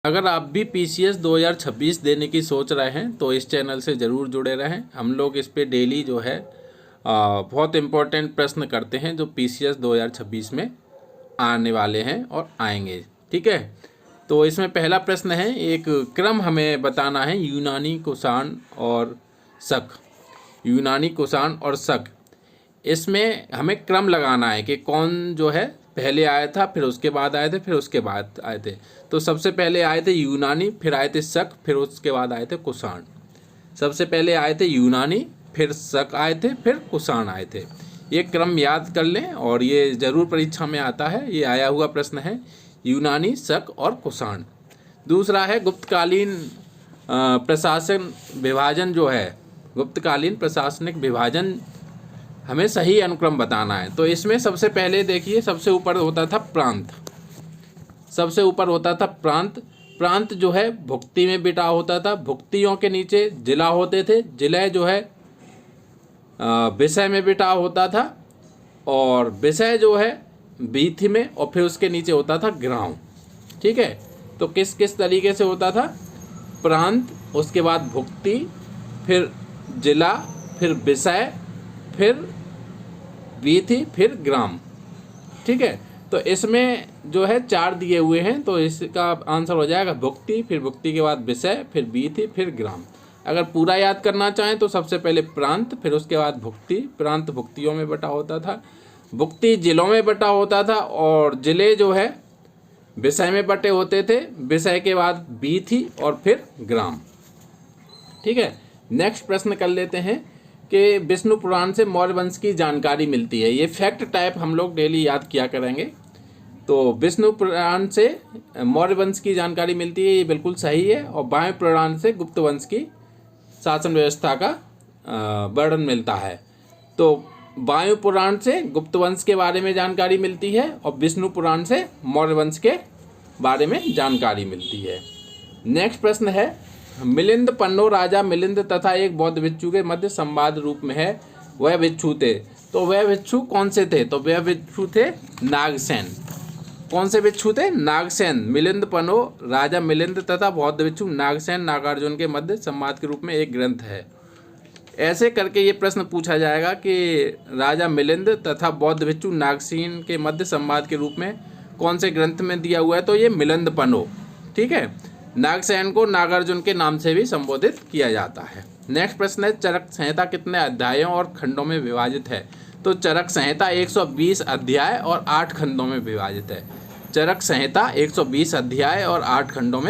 अगर आप भी पीसीएस 2026 देने की सोच रहे हैं तो इस चैनल से ज़रूर जुड़े रहें। हम लोग इस पे डेली जो है बहुत इम्पोर्टेंट प्रश्न करते हैं जो पीसीएस 2026 में आने वाले हैं और आएंगे। ठीक है, तो इसमें पहला प्रश्न है, एक क्रम हमें बताना है यूनानी कुषाण और शक। यूनानी कुषाण और शक, इसमें हमें क्रम लगाना है कि कौन जो है पहले आया था, फिर उसके बाद आए थे, फिर उसके बाद आए थे। तो सबसे पहले आए थे यूनानी, फिर आए थे शक, फिर उसके बाद आए थे कुषाण। सबसे पहले आए थे यूनानी, फिर शक आए थे, फिर कुषाण आए थे। ये क्रम याद कर लें और ये ज़रूर परीक्षा में आता है, ये आया हुआ प्रश्न है, यूनानी, शक और कुषाण। दूसरा है गुप्तकालीन प्रशासन विभाजन जो है, गुप्तकालीन प्रशासनिक विभाजन हमें सही अनुक्रम बताना है। तो इसमें सबसे पहले देखिए, सबसे ऊपर होता था प्रांत। सबसे ऊपर होता था प्रांत। प्रांत जो है भुक्ति में बिटा होता था। भुक्तियों के नीचे जिला होते थे। जिला जो है विषय में बिटा होता था, और विषय जो है बीथी में, और फिर उसके नीचे होता था ग्राम। ठीक है, तो किस किस तरीके से होता था? प्रांत, उसके बाद भुक्ति, फिर जिला, फिर विषय, फिर वीथी, फिर ग्राम। ठीक है, तो इसमें जो है 4 दिए हुए हैं, तो इसका आंसर हो जाएगा भुक्ति, फिर भुक्ति के बाद विषय, फिर वीथी, फिर ग्राम। अगर पूरा याद करना चाहें तो सबसे पहले प्रांत, फिर उसके बाद भुक्ति। प्रांत भुक्तियों में बटा होता था, भुक्ति जिलों में बटा होता था, और जिले जो है विषय में बटे होते थे। विषय के बाद वीथी और फिर ग्राम। ठीक है, नेक्स्ट प्रश्न कर लेते हैं कि विष्णु पुराण से मौर्य वंश की जानकारी मिलती है। ये फैक्ट टाइप हम लोग डेली याद किया करेंगे। तो विष्णु पुराण से मौर्य वंश की जानकारी मिलती है, ये बिल्कुल सही है। और वायु पुराण से गुप्त वंश की शासन व्यवस्था का वर्णन मिलता है। तो वायु पुराण से गुप्त वंश के बारे में जानकारी मिलती है, और विष्णु पुराण से मौर्य वंश के बारे में जानकारी मिलती है। नेक्स्ट प्रश्न है, मिलिंद पन्नो राजा मिलिंद तथा एक बौद्ध भिक्षु के मध्य संवाद रूप में है, वह भिक्षु थे। तो वह भिक्षु कौन से थे? तो वह भिक्षु थे नागसेन। कौन से भिक्षु थे? नागसेन। मिलिंद पन्नो राजा मिलिंद तथा बौद्ध भिक्षु नागसेन नागार्जुन के मध्य संवाद के रूप में एक ग्रंथ है। ऐसे करके ये प्रश्न पूछा जाएगा कि राजा मिलिंद तथा बौद्ध भिक्षु नागसेन के मध्य संवाद के रूप में कौन से ग्रंथ में दिया हुआ है? तो ये मिलिंद पन्नो। ठीक है, नागसेन को नागार्जुन के नाम से भी संबोधित किया जाता है। नेक्स्ट प्रश्न है, चरक संहिता कितने अध्यायों और खंडों में विभाजित है? तो चरक संहिता 120 अध्याय और 8 खंडों में विभाजित है। चरक संहिता 120 अध्याय और 8 खंडों में